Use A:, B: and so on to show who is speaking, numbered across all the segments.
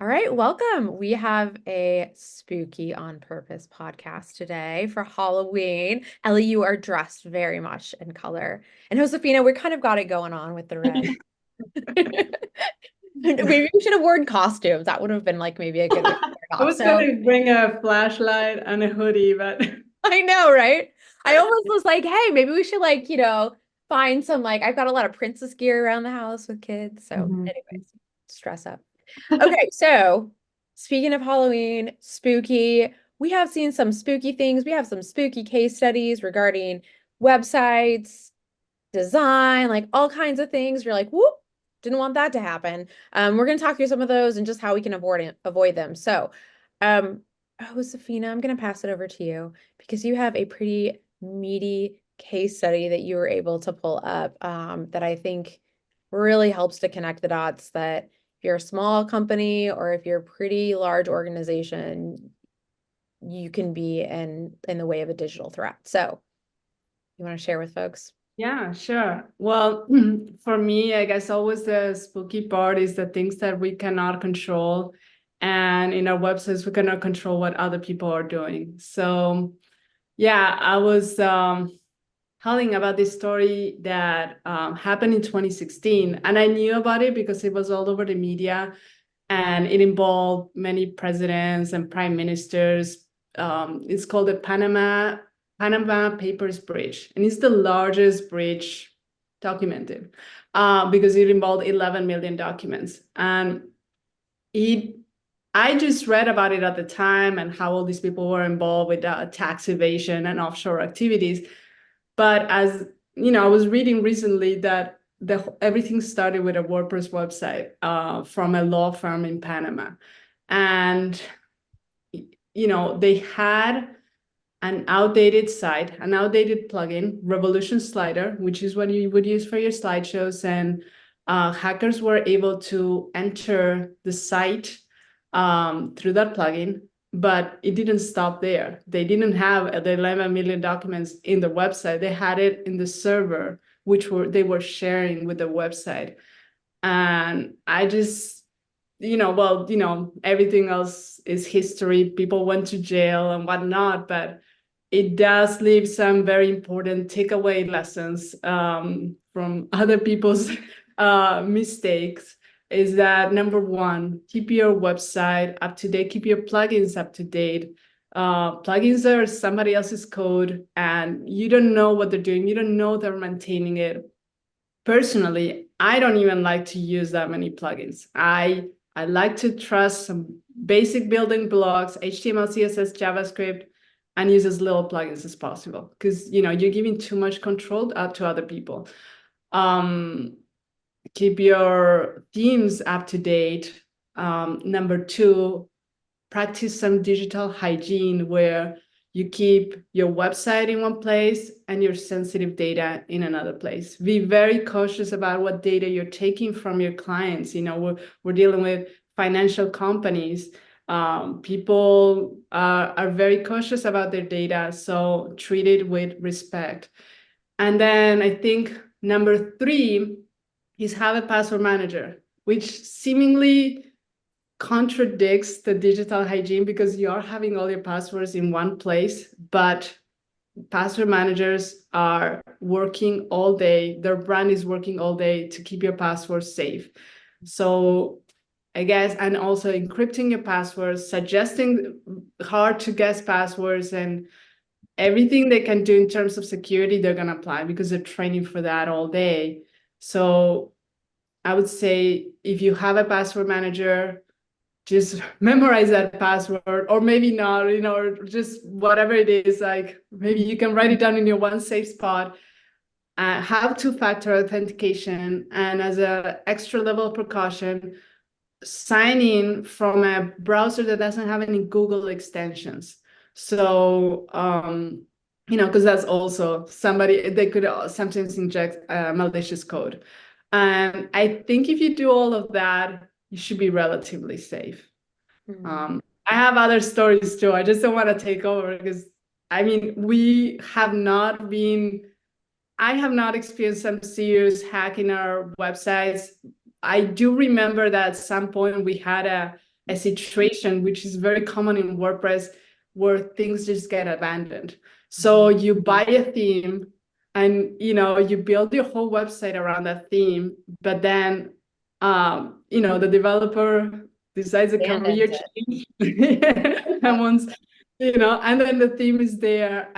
A: All right, welcome. We have a spooky on purpose podcast today for Halloween. Ellie, you are dressed very much in color. And Josefina, we kind of got it going on with the red. Maybe we should have worn costumes. That would have been like maybe a good way to start
B: I
A: off.
B: was
A: So
B: gonna bring a flashlight and a hoodie, but
A: I know, right? I almost was like, hey, maybe we should find some I've got a lot of princess gear around the house with kids. So
B: Mhm.
A: anyways, stress up. Okay, so speaking of Halloween, spooky, we have seen some spooky things. We have some spooky case studies regarding websites, design, like all kinds of things. You're like, whoop, didn't want that to happen. We're gonna talk through some of those and just how we can avoid them. So, um, Josefina, I'm gonna pass it over to you because you have a pretty meaty case study that you were able to pull up that I think really helps to connect the dots that if you're a small company or if you're a pretty large organization, you can be in the way of a digital threat. So, you want to share with folks?
B: Yeah, sure. Well, for me, I guess always the spooky part is the things that we cannot control. And in our websites, we cannot control what other people are doing. So yeah, I was telling about this story that happened in 2016. And I knew about it because it was all over the media and it involved many presidents and prime ministers. It's called the Panama Papers Bridge, and it's the largest bridge documented because it involved 11 million documents. And it, I just read about it at the time and how all these people were involved with tax evasion and offshore activities. But as you know, I was reading recently that everything started with a WordPress website from a law firm in Panama, and they had an outdated site, an outdated plugin, Revolution Slider, which is what you would use for your slideshows, and hackers were able to enter the site through that plugin. But it didn't stop there. They didn't have the 11 million documents in the website. They had it in the server, which they were sharing with the website. And I just, everything else is history. People went to jail and whatnot, but it does leave some very important takeaway lessons from other people's mistakes. Is that number one, keep your website up to date, keep your plugins up to date. Plugins are somebody else's code and you don't know what they're doing. You don't know they're maintaining it. Personally, I don't even like to use that many plugins. I like to trust some basic building blocks, HTML, CSS, JavaScript, and use as little plugins as possible because you're giving too much control to other people. Um, Keep your themes up to date. Number two, practice some digital hygiene where you keep your website in one place and your sensitive data in another place. Be very cautious about what data you're taking from your clients. We're dealing with financial companies. People are very cautious about their data, so treat it with respect. And then I think number three is have a password manager, which seemingly contradicts the digital hygiene because you're having all your passwords in one place, but password managers are working all day. Their brand is working all day to keep your passwords safe. So I guess, and also encrypting your passwords, suggesting hard to guess passwords, and everything they can do in terms of security, they're going to apply because they're training for that all day. So I would say if you have a password manager, just memorize that password, or maybe not, or just whatever it is, like maybe you can write it down in your one safe spot. Have two-factor authentication, and as an extra level of precaution, sign in from a browser that doesn't have any Google extensions. So, because that's also they could sometimes inject malicious code. And I think if you do all of that, you should be relatively safe.
A: Mhm.
B: I have other stories too. I just don't want to take over because I mean, I have not experienced some serious hack in our websites. I do remember that at some point we had a situation which is very common in WordPress where things just get abandoned. So you buy a theme and you build your whole website around that theme, but then the developer decides a career
A: Abandoned
B: change and wants, and then the theme is there,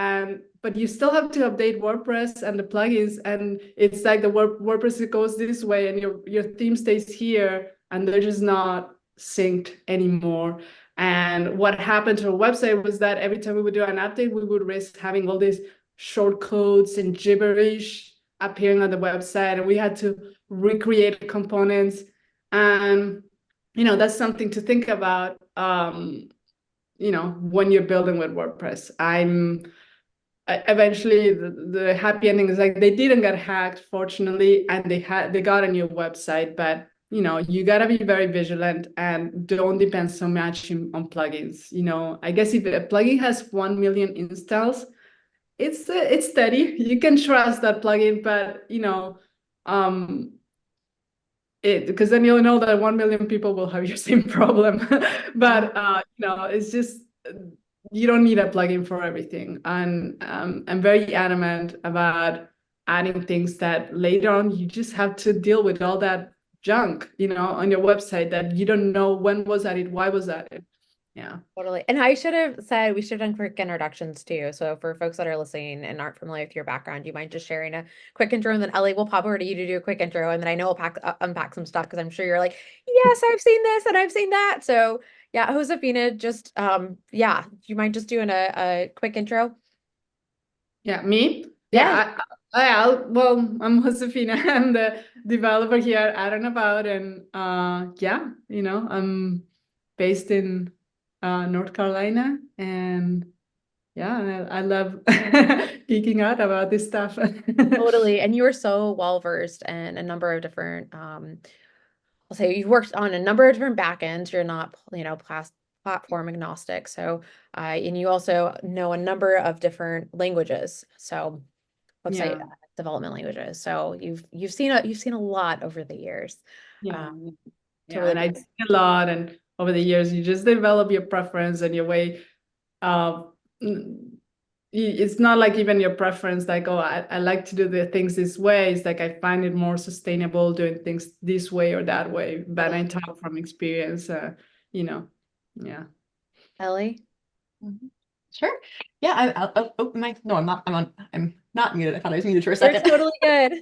B: but you still have to update WordPress and the plugins, and it's like the WordPress goes this way and your theme stays here, and they're just not synced anymore. And what happened to our website was that every time we would do an update, we would risk having all these short codes and gibberish appearing on the website, and we had to recreate components. And that's something to think about when you're building with WordPress. Eventually the happy ending is like they didn't get hacked, fortunately, and they got a new website. But you got to be very vigilant and don't depend so much on plugins. I guess if a plugin has 1 million installs, it's steady. You can trust that plugin, but because then you'll know that 1 million people will have your same problem. But it's just you don't need a plugin for everything. And I'm very adamant about adding things that later on you just have to deal with all that junk, on your website that you don't know when was added, why was added. Yeah.
A: Totally. And I should have said we should have done quick introductions too. So for folks that are listening and aren't familiar with your background, do you mind just sharing a quick intro, and then Ellie will pop over to you to do a quick intro, and then I know we'll unpack some stuff because I'm sure you're like, yes, I've seen this and I've seen that. So yeah, Josefina, just yeah, do you mind just doing a quick intro?
B: Yeah, me?
A: Yeah.
B: Yeah, well, I'm Josefina. I'm the developer here at Out and About, and yeah, I'm based in North Carolina, and yeah, I love geeking out about this stuff.
A: Totally. And you are so well versed in a number of different I'll say you've worked on a number of different backends. You're not, platform agnostic. So and you also know a number of different languages. So website
B: Yeah,
A: development languages. So you've seen a lot over the years.
B: yeah,
A: Uh, to
B: yeah,
A: really
B: and I see a lot, and over the years, you just develop your preference and your way. Uh, it's not like even your preference, like, oh, I like to do the things this way. It's like I find it more sustainable doing things this way or that way. But I talk from experience, yeah.
A: Ellie.
C: Mhm. Sure. Yeah, oh, no, I'm not, I'm not muted. I thought I was muted for a
A: You're
C: second.
A: totally good.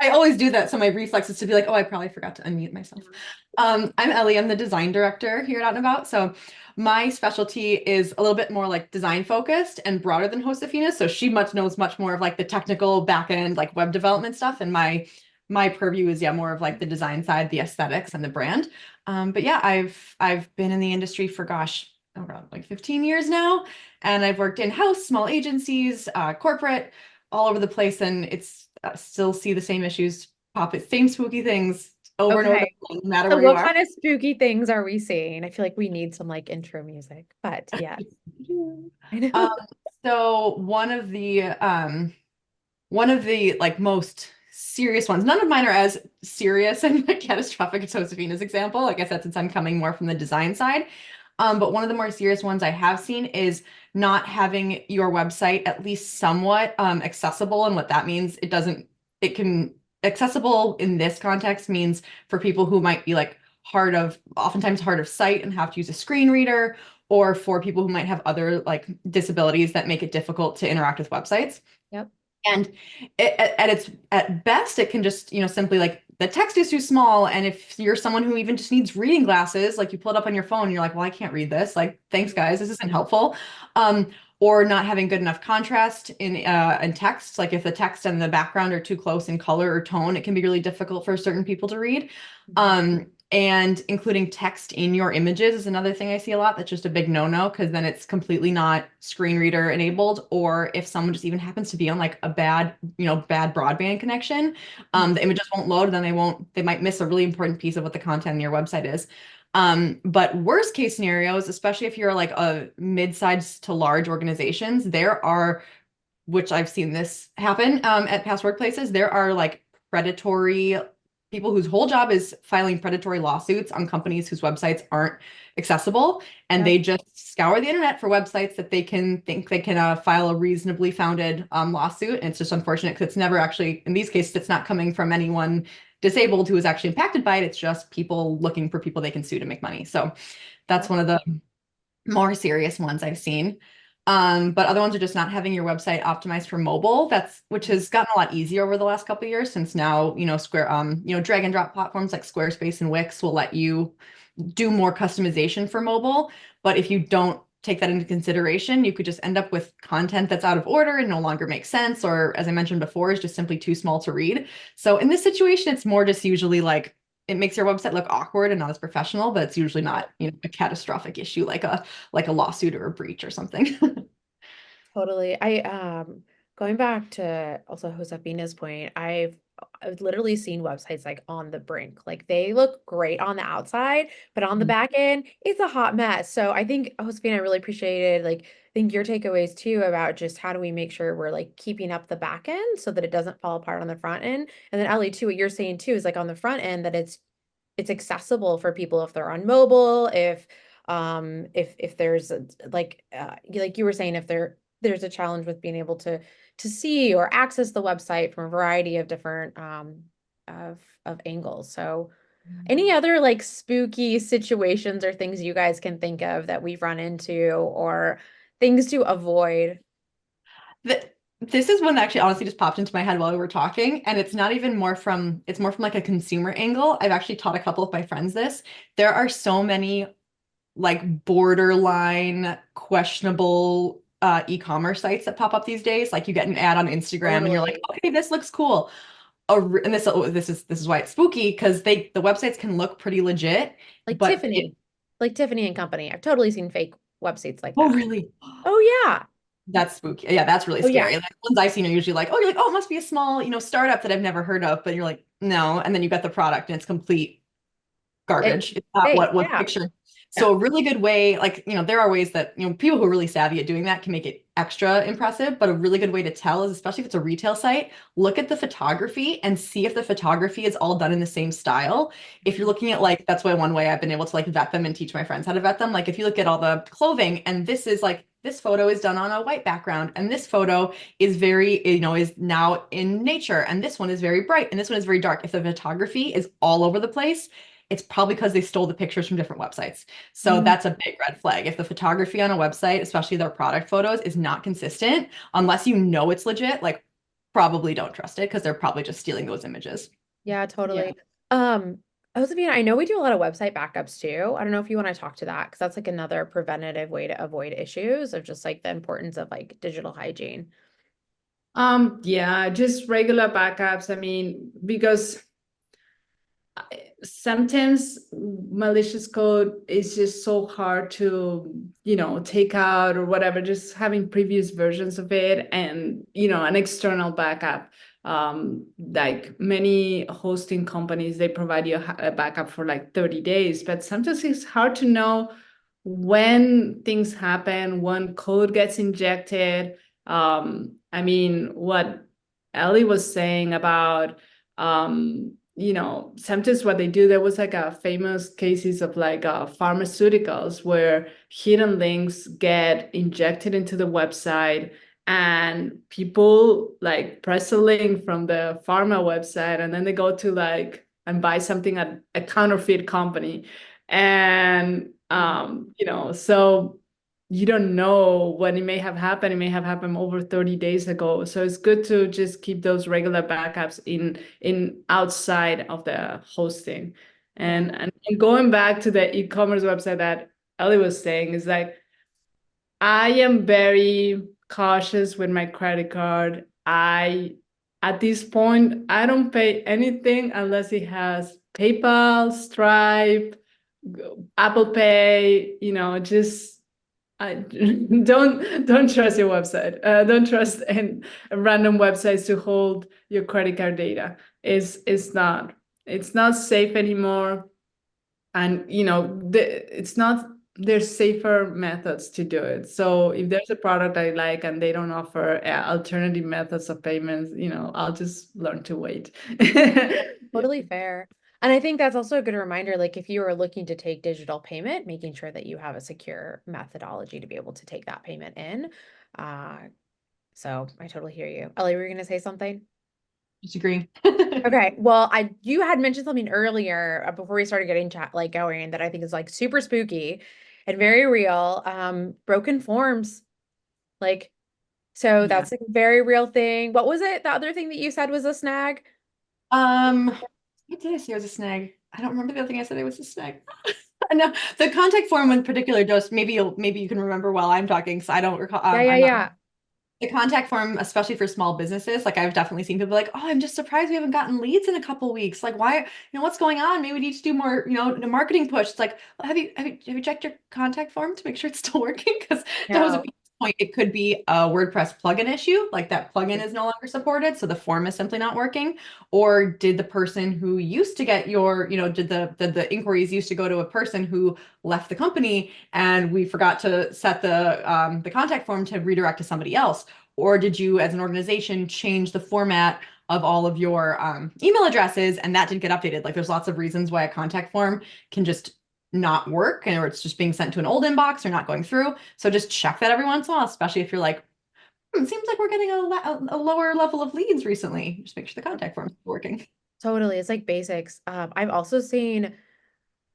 C: I always do that. So my reflex is to be like, oh, I probably forgot to unmute myself. I'm Ellie. I'm the design director here at Out and About. So my specialty is a little bit more like design focused and broader than Josefina. So she knows much more of like the technical back end, like web development stuff. And my purview is more of like the design side, the aesthetics and the brand. But yeah, I've been in the industry for oh God, like 15 years now. And I've worked in-house, small agencies, corporate, all over the place. And it's still see the same issues pop it, same spooky things over and over
A: Okay.
C: again, no matter
A: So
C: where you
A: what
C: are.
A: kind of spooky things are we seeing? I feel like we need some like intro music, but yeah. I know.
C: Um, so one of the like most serious ones, none of mine are as serious and catastrophic as Josefina's example. Like I said, since I'm coming more from the design side. But one of the more serious ones I have seen is not having your website at least somewhat accessible. And what that means, it can accessible in this context means for people who might be like oftentimes hard of sight and have to use a screen reader, or for people who might have other like disabilities that make it difficult to interact with websites.
A: Yep.
C: And at best, it can just, simply like the text is too small. And if you're someone who even just needs reading glasses, like you pull it up on your phone and you're like, well, I can't read this. Like, thanks guys, this isn't helpful. Or not having good enough contrast in text. Like if the text and the background are too close in color or tone, it can be really difficult for certain people to read. And including text in your images is another thing I see a lot. That's just a big no-no, because then it's completely not screen reader enabled. Or if someone just even happens to be on like a bad broadband connection, the images won't load, and then they might miss a really important piece of what the content on your website is. But worst case scenarios, especially if you're like a mid-sized to large organizations, which I've seen this happen at past workplaces, there are like predatory people whose whole job is filing predatory lawsuits on companies whose websites aren't accessible, and
A: Yep.
C: they just scour the internet for websites that they can think they can file a reasonably founded lawsuit. And it's just unfortunate because it's never actually, in these cases, it's not coming from anyone disabled who is actually impacted by it. It's just people looking for people they can sue to make money. So that's one of the more serious ones I've seen. But other ones are just not having your website optimized for mobile. Which has gotten a lot easier over the last couple of years, since now, drag and drop platforms like Squarespace and Wix will let you do more customization for mobile. But if you don't take that into consideration, you could just end up with content that's out of order and no longer makes sense, or as I mentioned before, is just simply too small to read. So in this situation, it's more just usually like it makes your website look awkward and not as professional, but it's usually not, a catastrophic issue like a lawsuit or a breach or something.
A: Totally. Going back to also Josefina's point, I've literally seen websites like on the brink. Like they look great on the outside, but on the
C: Mhm.
A: back end, it's a hot mess. So I think Josefina, I really appreciated like I think your takeaways too about just how do we make sure we're like keeping up the back end so that it doesn't fall apart on the front end. And then Ellie too, what you're saying too is like on the front end that it's accessible for people if they're on mobile, if there's like you were saying, if there's a challenge with being able to see or access the website from a variety of different of angles. So any other like spooky situations or things you guys can think of that we've run into or things to avoid?
C: This is one that actually honestly just popped into my head while we were talking, and it's not even it's more from like a consumer angle. I've actually taught a couple of my friends this. There are so many like borderline questionable e-commerce sites that pop up these days. Like you get an ad on Instagram and you're like,
A: Totally.
C: okay, this looks cool. And this is why it's spooky, because the websites can look pretty legit,
A: Like
C: but
A: Tiffany and Company. I've totally seen fake websites like
C: oh
A: that.
C: really?
A: Oh yeah.
C: That's spooky. Yeah, that's really
A: Oh yeah.
C: scary. Like the ones I've seen are usually like, oh, you're like, oh, it must be a small, startup that I've never heard of, but you're like, no, and then you get the product and it's complete
A: It's
C: garbage. It's not
A: fake.
C: what the
A: Yeah.
C: picture.
A: Yeah.
C: So a really good way, like, there are ways that, people who are really savvy at doing that can make it extra impressive, but a really good way to tell is, especially if it's a retail site, look at the photography and see if the photography is all done in the same style. If you're looking at like, that's why one way I've been able to like vet them and teach my friends how to vet them. Like if you look at all the clothing and this is like, this photo is done on a white background and this photo is very, is now in nature and this one is very bright and this one is very dark. If the photography is all over the place, it's probably because they stole the pictures from different websites. So that's a big red flag. If the photography on a website, especially their product photos, is not consistent, unless you know it's legit, like probably don't trust it because they're probably just stealing those images.
A: Yeah,
B: Yeah.
A: totally. Josephine, I know we do a lot of website backups too. I don't know if you want to talk to that because that's like another preventative way to avoid issues of just like the importance of like digital hygiene.
B: Yeah, just regular backups. I mean, because sometimes malicious code is just so hard to, take out or whatever, just having previous versions of it and, an external backup. Like many hosting companies, they provide you a backup for like 30 days, but sometimes it's hard to know when things happen, when code gets injected. I mean, what Ellie was saying about, sometimes what they do, there was like a famous cases of like pharmaceuticals where hidden links get injected into the website and people like press a link from the pharma website and then they go to like and buy something at a counterfeit company. And so you don't know when it may have happened. It may have happened over 30 days ago. So it's good to just keep those regular backups in outside of the hosting. And going back to the e-commerce website that Ellie was saying is like, I am very cautious with my credit card. At this point, I don't pay anything unless it has PayPal, Stripe, Apple Pay, just I don't trust your website. Don't trust and random websites to hold your credit card data. It's not safe anymore. And it's not there's safer methods to do it. So if there's a product I like and they don't offer alternative methods of payments, I'll just learn to wait.
A: Totally fair. And I think that's also a good reminder, like if you are looking to take digital payment, making sure that you have a secure methodology to be able to take that payment in. So I totally hear you. Ellie, were you gonna say something?
C: Disagree.
A: Okay, well, you had mentioned something earlier before we started getting chat like going that I think is like super spooky and very real. Broken forms, like so
B: Yeah.
A: that's like a very real thing. What was it? The other thing that you said was a snag?
C: What did I say was a snag? I don't remember the other thing I said it was a snag. No, the contact form in particular, just maybe you can remember while I'm talking, so I don't recall. I'm not.
A: Yeah.
C: The contact form, especially for small businesses, like I've definitely seen people like, oh, I'm just surprised we haven't gotten leads in a couple weeks. Like, why, what's going on? Maybe we need to do more, a marketing push. It's like, well, have you checked your contact form to make sure it's still working? Because that was a
A: No.
C: point. It could be a WordPress plugin issue, like that plugin is no longer supported, so the form is simply not working. Or did the person who used to get your, did the inquiries used to go to a person who left the company and we forgot to set the contact form to redirect to somebody else? Or did you, as an organization, change the format of all of your email addresses and that didn't get updated? Like there's lots of reasons why a contact form can just not work, or it's just being sent to an old inbox or not going through. So just check that every once in a while, especially if you're like, it seems like we're getting a lower level of leads recently. Just make sure the contact form is working.
A: Totally. It's like basics. I've also seen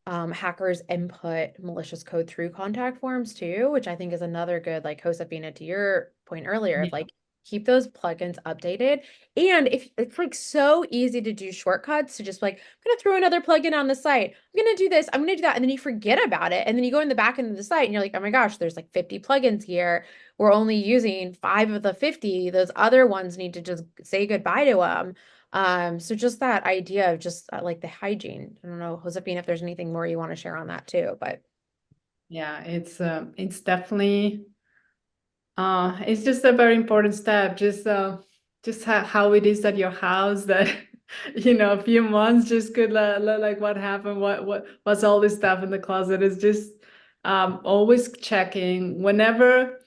A: hackers input malicious code through contact forms too, which I think is another good, like Josefina, to your point earlier, of
B: Yeah.
A: like keep those plugins updated. And if it's like so easy to do shortcuts to just like, I'm gonna throw another plugin on the site. I'm gonna do this, I'm gonna do that, and then you forget about it. And then you go in the back end of the site and you're like, oh my gosh, there's like 50 plugins here. We're only using 5 of the 50. Those other ones need to just say goodbye to them. So just that idea of just like the hygiene. I don't know, Josefina, if there's anything more you want to share on that too, but
B: Yeah, it's definitely it's just a very important step. Just how it is at your house that a few months just could like what happened, what's all this stuff in the closet is just always checking whenever.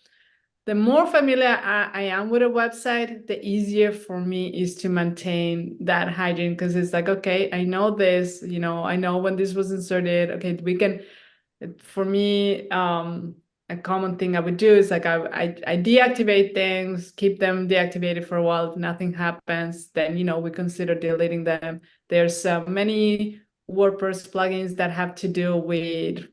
B: The more familiar I am with a website, the easier for me is to maintain that hygiene because it's like, okay, I know this, I know when this was inserted. Okay, we can, for me, a common thing I would do is like I deactivate things, keep them deactivated for a while. If nothing happens, then, we consider deleting them. There's many WordPress plugins that have to do with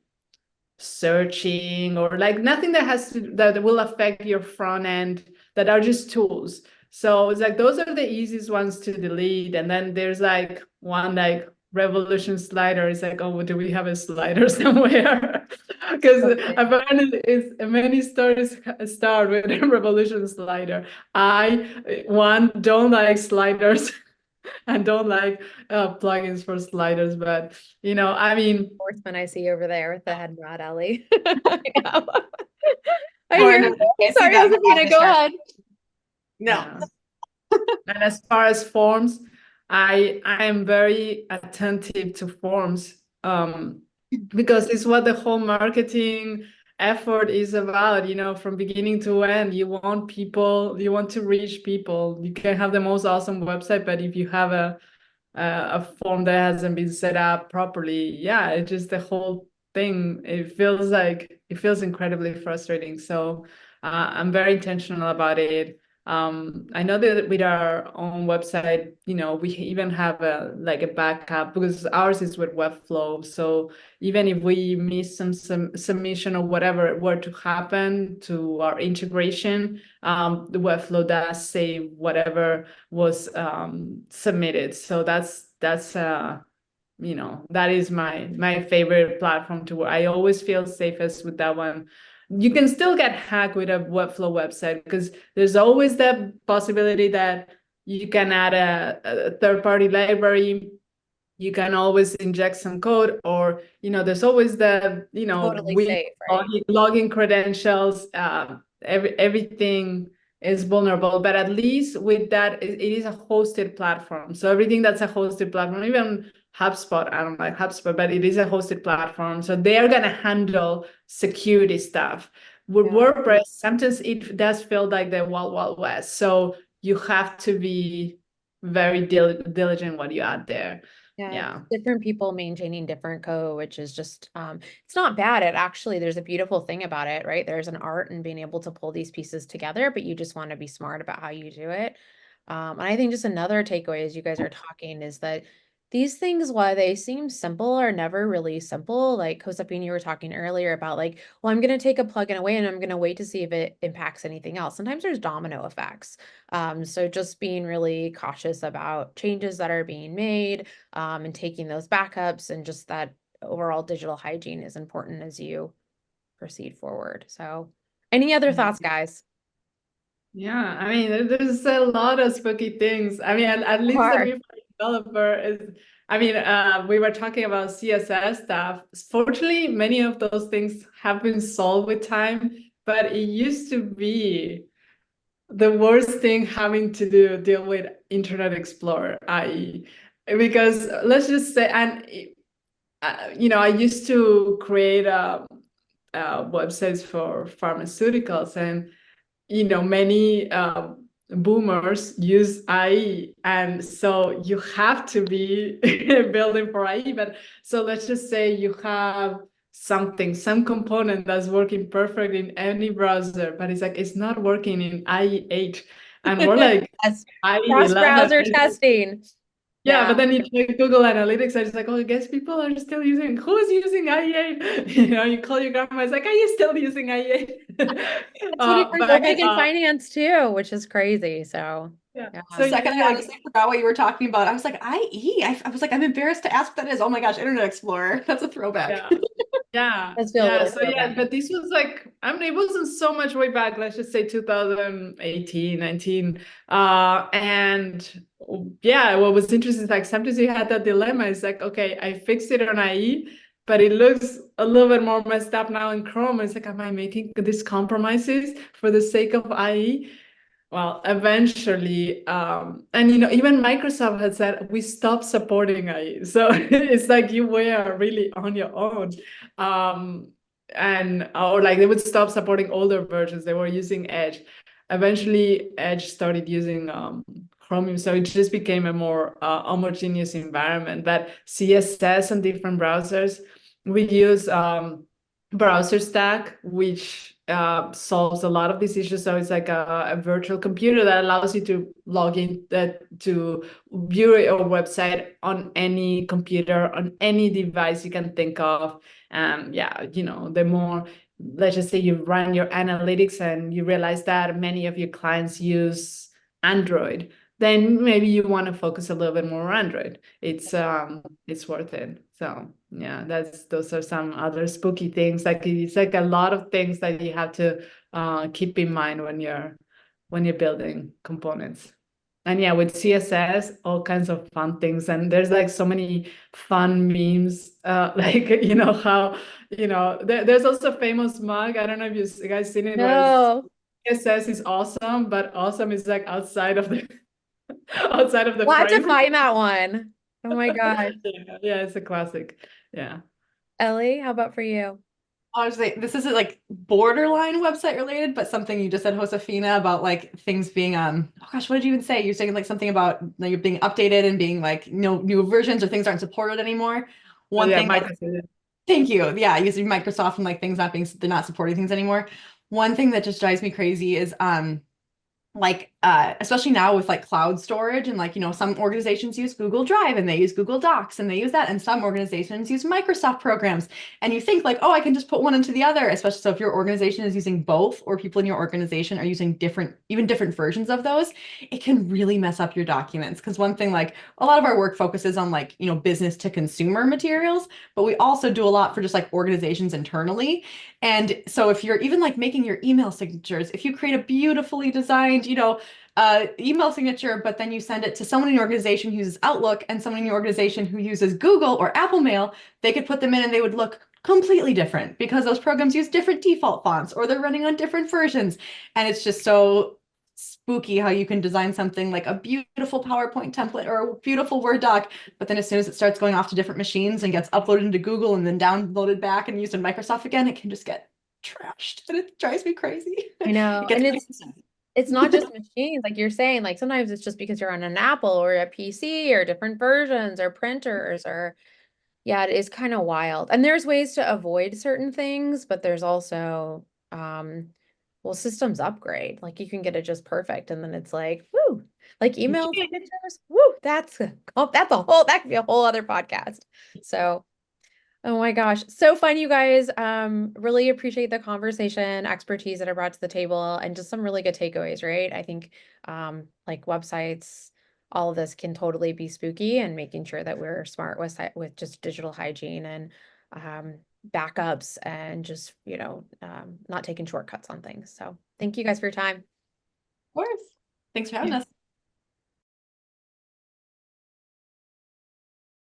B: searching or like nothing that will affect your front end, that are just tools. So it's like those are the easiest ones to delete. And then there's like one like Revolution slider. It's like, oh, do we have a slider somewhere? Because
A: okay.
B: apparently it's many stories start with a Revolution slider. I don't like sliders. I don't like plugins for sliders, but I mean,
A: Horseman I see over there with the head nod, Ellie. I know. I
C: Oh,
A: hear
C: no,
A: you.
C: I see
A: Sorry,
C: that in the
A: Josefina, go
C: register.
A: ahead.
C: No.
B: yeah. And as far as forms, I am very attentive to forms because it's what the whole marketing effort is about, from beginning to end. You want to reach people. You can have the most awesome website, but if you have a form that hasn't been set up properly, yeah, it's just the whole thing. It feels incredibly frustrating. So I'm very intentional about it. I know that with our own website, we even have a backup because ours is with Webflow. So even if we miss some submission or whatever were to happen to our integration, the Webflow does save whatever was submitted. So that's that is my favorite platform to work. I always feel safest with that one. You can still get hacked with a Webflow website because there's always that possibility that you can add a third-party library. You can always inject some code, or there's always the
A: Totally
B: weak
A: safe, right?
B: login credentials. Everything is vulnerable, but at least with that, it is a hosted platform. So everything that's a hosted platform, even HubSpot. I don't like HubSpot, but it is a hosted platform. So they are going to handle security stuff. With
A: Yeah.
B: WordPress, sometimes it does feel like the wild, wild west. So you have to be very diligent what you add there.
A: Yeah,
B: Yeah.
A: different people maintaining different code, which is just it's not bad. It actually there's a beautiful thing about it, right? There's an art in being able to pull these pieces together, but you just want to be smart about how you do it. And I think just another takeaway as you guys are talking is that these things, while they seem simple, are never really simple. Like Josepine, you were talking earlier about like, well, I'm going to take a plugin away and I'm going to wait to see if it impacts anything else. Sometimes there's domino effects. So just being really cautious about changes that are being made, and taking those backups, and just that overall digital hygiene is important as you proceed forward. So any other thoughts, guys?
B: Yeah, I mean, there's a lot of spooky things. I mean, at least the
A: Are.
B: me for developer is, I mean, we were talking about CSS stuff. Fortunately, many of those things have been solved with time, but it used to be the worst thing having to deal with Internet Explorer, i.e., because let's just say, and you know, I used to create websites for pharmaceuticals, and you know, many boomers use IE, and so you have to be building for IE. But so let's just say you have some component that's working perfect in any browser, but it's like it's not working in IE8, and we're like
A: Yes.
B: IE11.
A: Cross-browser testing.
B: Yeah,
A: Yeah.
B: but then you check Google Analytics, and it's like, oh, I guess people are still using, who's using IE8? You know, you call your grandma, it's like, are you still using IE8?
A: That's what it
B: But
A: they're big in finance too, which is crazy. So
B: yeah.
A: yeah.
B: So
C: A second, I
B: like,
C: honestly forgot what you were talking about. I was like, IE. I was like, I'm embarrassed to ask what that is. Oh my gosh, Internet Explorer. That's a throwback.
B: yeah, yeah,
A: Does feel a
B: yeah.
A: little
B: So yeah,
A: throwback.
B: but this was like, I mean, it wasn't so much way back. Let's just say 2018, 19. And yeah, what was interesting is like sometimes you had that dilemma. It's like, okay, I fixed it on IE, but it looks a little bit more messed up now in Chrome. It's like, am I making these compromises for the sake of IE? Well, eventually, and you know, even Microsoft had said we stopped supporting AI. So it's like you were really on your own. And or like they would stop supporting older versions. They were using Edge. Eventually, Edge started using Chromium, so it just became a more homogeneous environment. But CSS and different browsers, we use Browser Stack, which solves a lot of these issues. So it's like a virtual computer that allows you to log in to view your website on any computer, on any device you can think of. Yeah, you know, the more, let's just say you run your analytics and you realize that many of your clients use Android, then maybe you want to focus a little bit more on Android. It's worth it. So yeah, those are some other spooky things. Like it's like a lot of things that you have to keep in mind when you're building components. And yeah, with CSS, all kinds of fun things. And there's like so many fun memes, like, you know, how, you know, there's also a famous mug. I don't know if you guys seen it, where
A: No.
B: CSS is awesome, but awesome is like outside of the outside of the
A: We'll have to
B: frame.
A: find that one. Oh my gosh.
B: Yeah, it's a classic. Yeah.
A: Ellie, how about for you?
C: Honestly, this isn't like borderline website related, but something you just said, Josefina, about like things being oh gosh, what did you even say? You're saying like something about like being updated and being like no new versions or things aren't supported anymore.
B: Oh,
C: One
B: yeah,
C: thing that
B: Microsoft.
C: Thank you. Yeah, using Microsoft and like things not being they're not supporting things anymore. One thing that just drives me crazy is like especially now with like cloud storage and like some organizations use Google Drive and they use Google Docs and they use that and some organizations use Microsoft programs and you think like, oh, I can just put one into the other, especially so if your organization is using both or people in your organization are using different versions of those, it can really mess up your documents. Because one thing, like a lot of our work focuses on like business to consumer materials, but we also do a lot for just like organizations internally. And so if you're even like making your email signatures, if you create a beautifully designed, email signature, but then you send it to someone in your organization who uses Outlook and someone in your organization who uses Google or Apple Mail, they could put them in and they would look completely different because those programs use different default fonts or they're running on different versions. And it's just so spooky how you can design something like a beautiful PowerPoint template or a beautiful Word doc, but then as soon as it starts going off to different machines and gets uploaded into Google and then downloaded back and used in Microsoft again, it can just get trashed, and it drives me crazy.
A: I know.
C: It gets
A: And
C: really
A: it's not just machines, like you're saying, like sometimes it's just because you're on an Apple or a PC or different versions or printers or yeah, it is kind of wild. And there's ways to avoid certain things, but there's also well, systems upgrade. Like you can get it just perfect and then it's like, woo, like emails and pictures, woo, that's a whole that could be a whole other podcast. So oh my gosh, so fun, you guys. Really appreciate the conversation, expertise that I brought to the table, and just some really good takeaways, right? I think like websites, all of this can totally be spooky, and making sure that we're smart with just digital hygiene and backups and just, not taking shortcuts on things. So thank you guys for your time.
C: Of course. Thanks for having us.